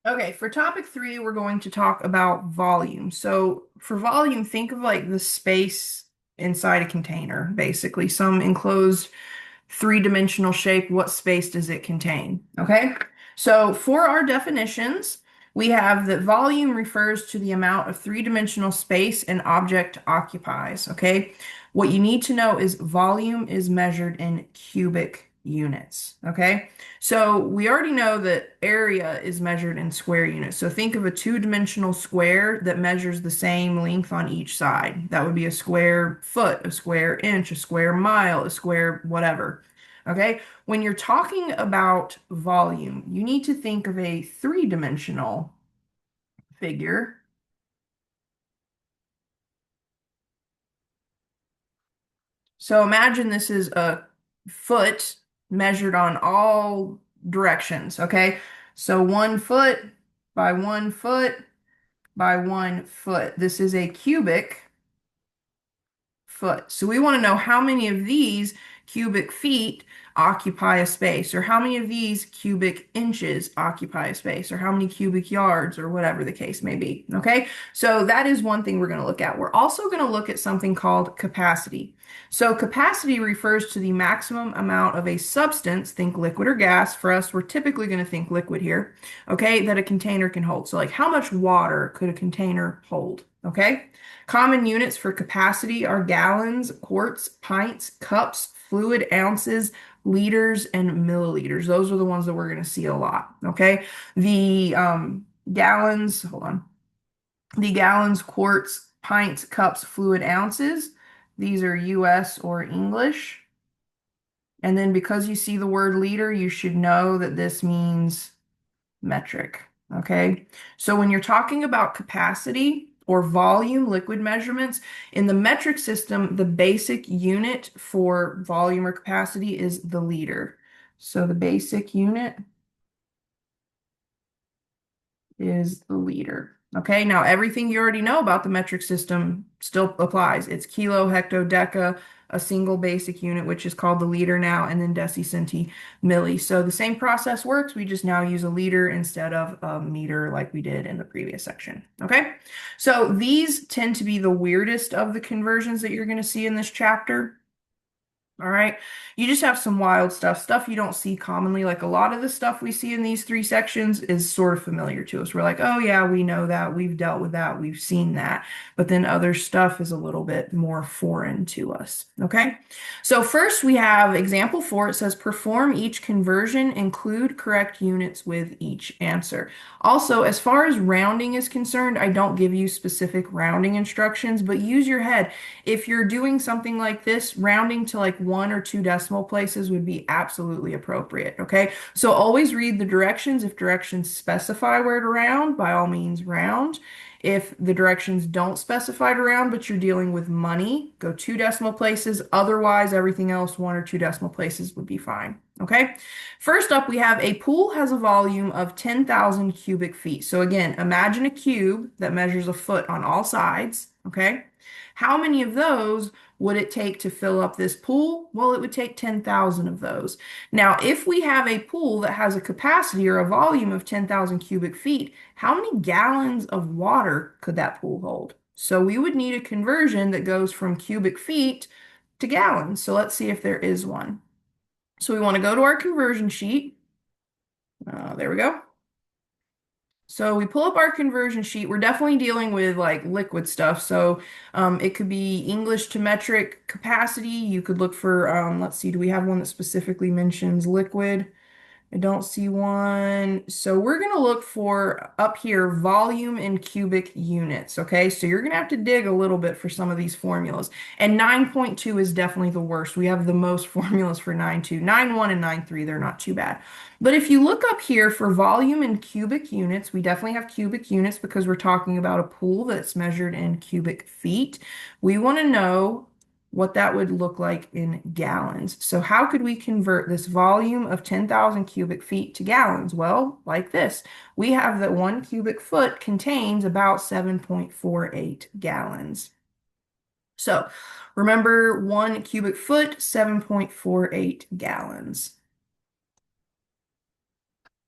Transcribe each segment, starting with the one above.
Okay, for topic three, we're going to talk about volume. So for volume, think of like the space inside a container, basically. Some enclosed three-dimensional shape. What space does it contain? Okay, so for our definitions, we have that volume refers to the amount of three-dimensional space an object occupies. Okay, what you need to know is volume is measured in cubic units. Okay, so we already know that area is measured in square units. So think of a two-dimensional square that measures the same length on each side. That would be a square foot, a square inch, a square mile, a square whatever. Okay? When you're talking about volume, you need to think of a three-dimensional figure. So imagine this is a foot measured on all directions. Okay? So 1 foot by 1 foot by 1 foot. This is a cubic foot. So we want to know how many of these cubic feet occupy a space, or how many of these cubic inches occupy a space, or how many cubic yards, or whatever the case may be. Okay, so that is one thing we're going to look at. We're also going to look at something called capacity. So capacity refers to the maximum amount of a substance, think liquid or gas. For us, we're typically going to think liquid here, okay, that a container can hold. So like how much water could a container hold? Okay. Common units for capacity are gallons, quarts, pints, cups, fluid ounces, liters, and milliliters. Those are the ones that we're going to see a lot. Okay. The gallons, hold on. The gallons, quarts, pints, cups, fluid ounces. These are US or English. And then because you see the word liter, you should know that this means metric. Okay. So when you're talking about capacity or volume, liquid measurements, in the metric system, the basic unit for volume or capacity is the liter. So the basic unit is the liter. Okay, now everything you already know about the metric system still applies. It's kilo, hecto, deca, a single basic unit, which is called the liter now, and then decicenti, milli. So the same process works. We just now use a liter instead of a meter like we did in the previous section. Okay, so these tend to be the weirdest of the conversions that you're going to see in this chapter. All right. You just have some wild stuff you don't see commonly. Like a lot of the stuff we see in these three sections is sort of familiar to us. We're like, oh yeah, we know that. We've dealt with that. We've seen that. But then other stuff is a little bit more foreign to us. Okay. So first we have example 4. It says perform each conversion, include correct units with each answer. Also, as far as rounding is concerned, I don't give you specific rounding instructions, but use your head. If you're doing something like this, rounding to like 1 or 2 decimal places would be absolutely appropriate. Okay. So always read the directions. If directions specify where to round, by all means round. If the directions don't specify to round, but you're dealing with money, go 2 decimal places. Otherwise, everything else 1 or 2 decimal places would be fine. Okay. First up, we have a pool has a volume of 10,000 cubic feet. So again, imagine a cube that measures a foot on all sides. Okay. How many of those would it take to fill up this pool? Well, it would take 10,000 of those. Now, if we have a pool that has a capacity or a volume of 10,000 cubic feet, how many gallons of water could that pool hold? So we would need a conversion that goes from cubic feet to gallons. So let's see if there is one. So we want to go to our conversion sheet. There we go. So we pull up our conversion sheet. We're definitely dealing with like liquid stuff. So it could be English to metric capacity. You could look for, let's see, do we have one that specifically mentions liquid? I don't see one. So we're going to look for up here volume in cubic units. Okay, so you're going to have to dig a little bit for some of these formulas. And 9.2 is definitely the worst. We have the most formulas for 9.2. 9.1 and 9.3, they're not too bad. But if you look up here for volume in cubic units, we definitely have cubic units because we're talking about a pool that's measured in cubic feet. We want to know what that would look like in gallons. So how could we convert this volume of 10,000 cubic feet to gallons? Well, like this. We have that 1 cubic foot contains about 7.48 gallons. So remember 1 cubic foot, 7.48 gallons.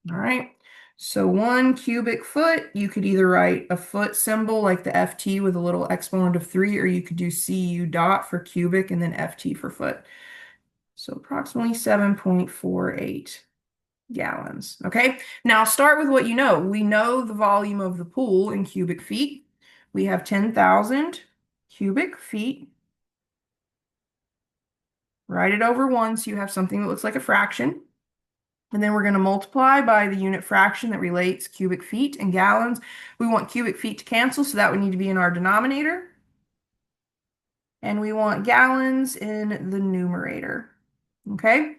All right. So 1 cubic foot, you could either write a foot symbol like the FT with a little exponent of 3, or you could do CU dot for cubic and then FT for foot. So approximately 7.48 gallons. Okay, now start with what you know. We know the volume of the pool in cubic feet. We have 10,000 cubic feet. Write it over 1 so you have something that looks like a fraction. And then we're going to multiply by the unit fraction that relates cubic feet and gallons. We want cubic feet to cancel, so that would need to be in our denominator. And we want gallons in the numerator. Okay?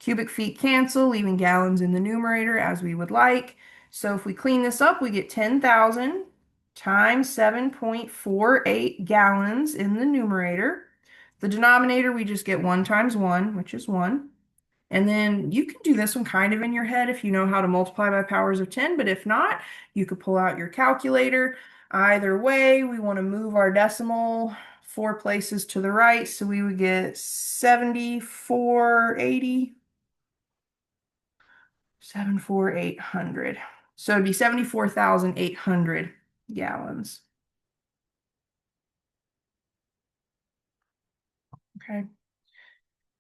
Cubic feet cancel, leaving gallons in the numerator as we would like. So if we clean this up, we get 10,000 times 7.48 gallons in the numerator. The denominator, we just get 1 times 1, which is 1. And then you can do this one kind of in your head if you know how to multiply by powers of 10, but if not, you could pull out your calculator. Either way, we want to move our decimal 4 places to the right, so we would get 7480, 74800. So it'd be 74,800 gallons. Okay.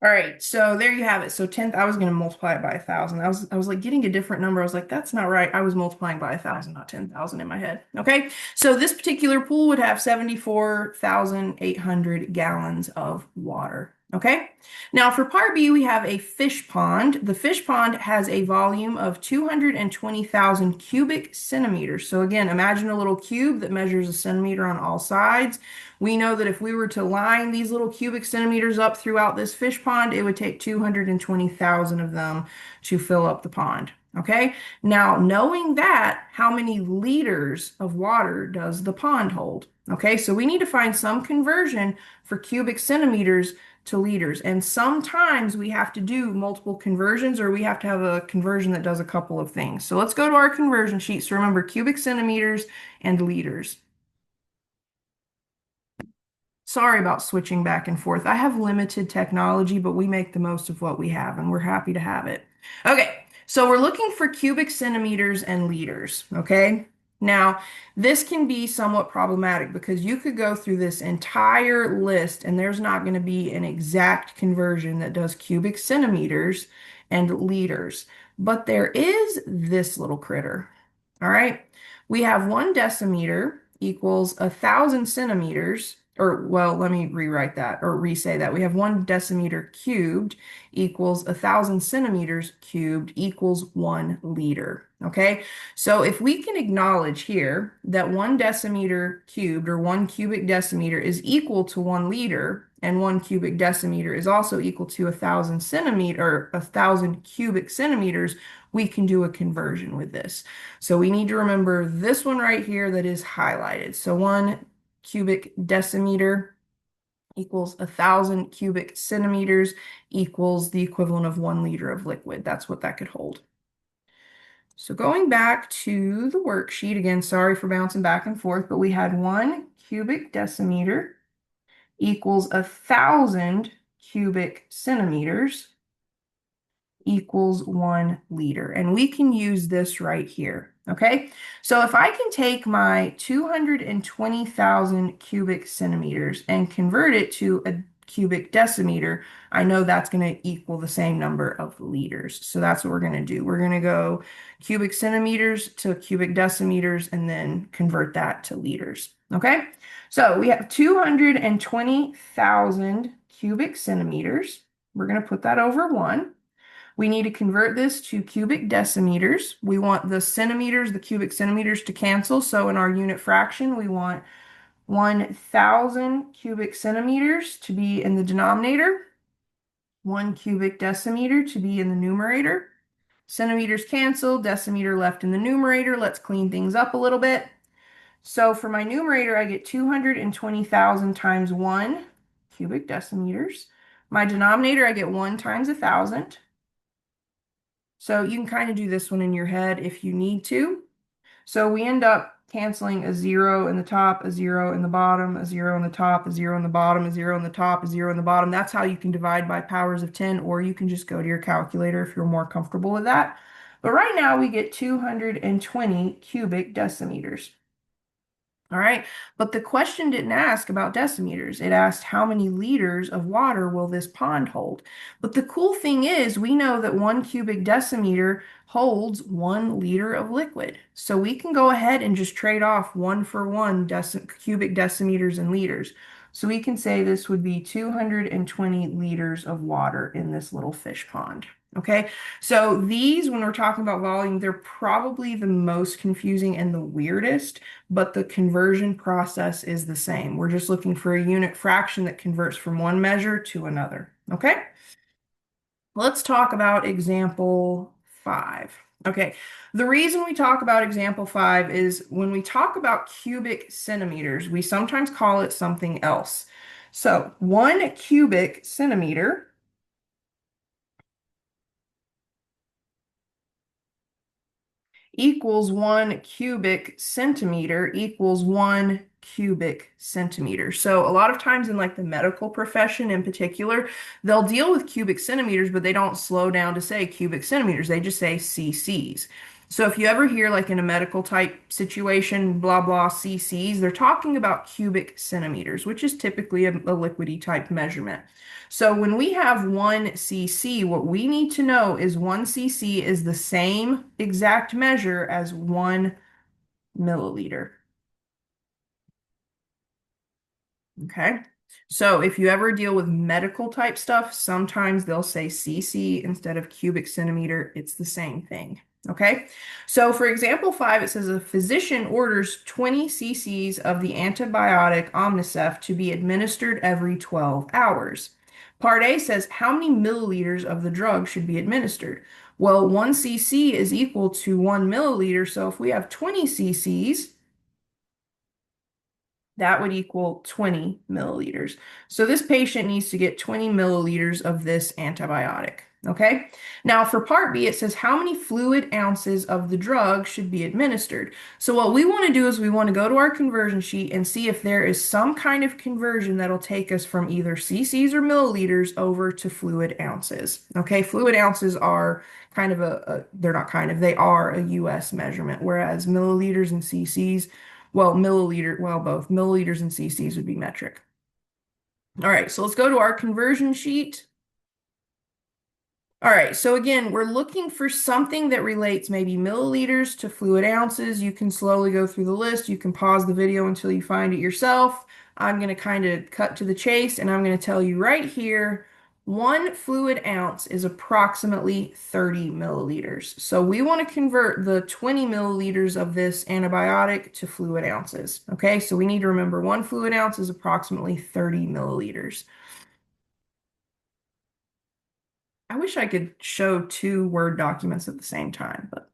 All right, so there you have it. So 10, I was going to multiply it by 1,000. I was like getting a different number. I was like, that's not right. I was multiplying by 1,000, not 10,000 in my head. Okay, so this particular pool would have 74,800 gallons of water. Okay, now for part B, we have a fish pond. The fish pond has a volume of 220,000 cubic centimeters. So again, imagine a little cube that measures a centimeter on all sides. We know that if we were to line these little cubic centimeters up throughout this fish pond, it would take 220,000 of them to fill up the pond. Okay, now knowing that, how many liters of water does the pond hold? Okay, so we need to find some conversion for cubic centimeters to liters. And sometimes we have to do multiple conversions, or we have to have a conversion that does a couple of things. So let's go to our conversion sheet. So remember cubic centimeters and liters. Sorry about switching back and forth. I have limited technology, but we make the most of what we have, and we're happy to have it. Okay, so we're looking for cubic centimeters and liters, okay? Now, this can be somewhat problematic because you could go through this entire list and there's not going to be an exact conversion that does cubic centimeters and liters. But there is this little critter, all right? We have 1 decimeter equals 1,000 centimeters, or well, let me rewrite that or re-say that. We have 1 decimeter cubed equals 1,000 centimeters cubed equals 1 liter. Okay, so if we can acknowledge here that 1 decimeter cubed or 1 cubic decimeter is equal to 1 liter, and 1 cubic decimeter is also equal to 1,000 centimeter or 1,000 cubic centimeters, we can do a conversion with this. So we need to remember this one right here that is highlighted. So 1 cubic decimeter equals 1,000 cubic centimeters equals the equivalent of 1 liter of liquid. That's what that could hold. So going back to the worksheet, again, sorry for bouncing back and forth, but we had 1 cubic decimeter equals 1,000 cubic centimeters equals 1 liter. And we can use this right here. Okay, so if I can take my 220,000 cubic centimeters and convert it to a cubic decimeter, I know that's going to equal the same number of liters. So that's what we're going to do. We're going to go cubic centimeters to cubic decimeters and then convert that to liters. Okay, so we have 220,000 cubic centimeters. We're going to put that over 1. We need to convert this to cubic decimeters. We want the centimeters, the cubic centimeters to cancel. So in our unit fraction, we want 1,000 cubic centimeters to be in the denominator, 1 cubic decimeter to be in the numerator. Centimeters cancel, decimeter left in the numerator. Let's clean things up a little bit. So for my numerator, I get 220,000 times 1 cubic decimeters. My denominator, I get 1 times 1,000. So you can kind of do this one in your head if you need to. So we end up canceling a 0 in the top, a 0 in the bottom, a 0 in the top, a 0 in the bottom, a 0 in the top, a 0 in the bottom. That's how you can divide by powers of 10, or you can just go to your calculator if you're more comfortable with that. But right now we get 220 cubic decimeters. All right. But the question didn't ask about decimeters. It asked how many liters of water will this pond hold? But the cool thing is, we know that 1 cubic decimeter holds 1 liter of liquid. So we can go ahead and just trade off one for one cubic decimeters and liters. So we can say this would be 220 liters of water in this little fish pond. Okay. So these, when we're talking about volume, they're probably the most confusing and the weirdest, but the conversion process is the same. We're just looking for a unit fraction that converts from one measure to another. Okay, let's talk about example 5. Okay, the reason we talk about example 5 is when we talk about cubic centimeters, we sometimes call it something else. So 1 cubic centimeter equals 1 cubic centimeter equals 1 cubic centimeter. So a lot of times in like the medical profession in particular, they'll deal with cubic centimeters, but they don't slow down to say cubic centimeters. They just say cc's. So if you ever hear like in a medical type situation, blah, blah, cc's, they're talking about cubic centimeters, which is typically a liquidy type measurement. So when we have 1 cc, what we need to know is 1 cc is the same exact measure as 1 milliliter. Okay. So if you ever deal with medical type stuff, sometimes they'll say cc instead of cubic centimeter. It's the same thing. Okay. So for example 5, it says a physician orders 20 cc's of the antibiotic Omnicef to be administered every 12 hours. Part A says how many milliliters of the drug should be administered? Well, 1 cc is equal to 1 milliliter. So if we have 20 cc's, that would equal 20 milliliters. So this patient needs to get 20 milliliters of this antibiotic. Okay. Now for part B, it says how many fluid ounces of the drug should be administered. So what we want to do is we want to go to our conversion sheet and see if there is some kind of conversion that'll take us from either cc's or milliliters over to fluid ounces. Okay. Fluid ounces are kind of they're not kind of, they are a US measurement, whereas milliliters and cc's, both milliliters and cc's would be metric. All right, so let's go to our conversion sheet. All right, so again, we're looking for something that relates maybe milliliters to fluid ounces. You can slowly go through the list. You can pause the video until you find it yourself. I'm going to kind of cut to the chase, and I'm going to tell you right here, 1 fluid ounce is approximately 30 milliliters. So we want to convert the 20 milliliters of this antibiotic to fluid ounces. Okay, so we need to remember 1 fluid ounce is approximately 30 milliliters. I wish I could show two Word documents at the same time, but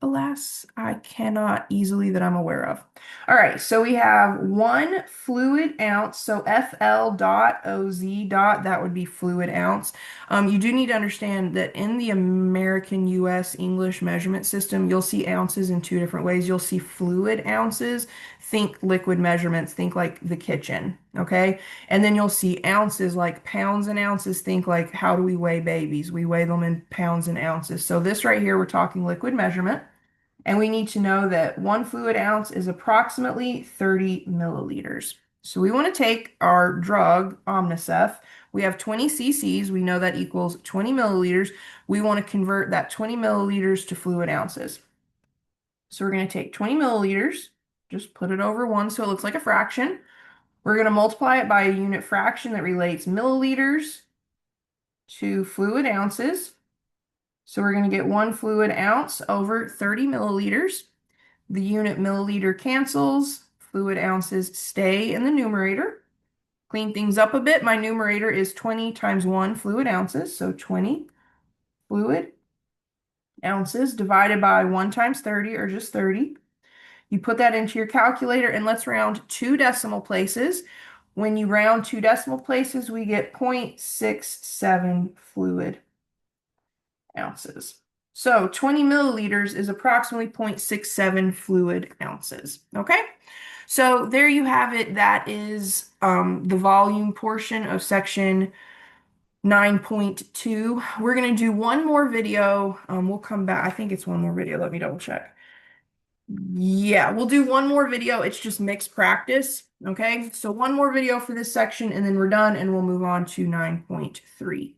alas, I cannot easily that I'm aware of. All right, so we have 1 fluid ounce, so FL dot OZ dot, that would be fluid ounce. You do need to understand that in the American US English measurement system, you'll see ounces in two different ways. You'll see fluid ounces, think liquid measurements, think like the kitchen, okay? And then you'll see ounces like pounds and ounces, think like how do we weigh babies? We weigh them in pounds and ounces. So this right here, we're talking liquid measurement. And we need to know that 1 fluid ounce is approximately 30 milliliters. So we want to take our drug, Omnicef. We have 20 cc's. We know that equals 20 milliliters. We want to convert that 20 milliliters to fluid ounces. So we're going to take 20 milliliters, just put it over 1 so it looks like a fraction. We're going to multiply it by a unit fraction that relates milliliters to fluid ounces. So we're going to get 1 fluid ounce over 30 milliliters. The unit milliliter cancels. Fluid ounces stay in the numerator. Clean things up a bit. My numerator is 20 times 1 fluid ounces. So 20 fluid ounces divided by 1 times 30, or just 30. You put that into your calculator, and let's round 2 decimal places. When you round 2 decimal places, we get 0.67 fluid ounces. So 20 milliliters is approximately 0.67 fluid ounces. Okay, so there you have it. That is the volume portion of section 9.2. We're going to do one more video. We'll come back. I think it's one more video. Let me double check. Yeah, we'll do one more video. It's just mixed practice. Okay, so one more video for this section and then we're done and we'll move on to 9.3.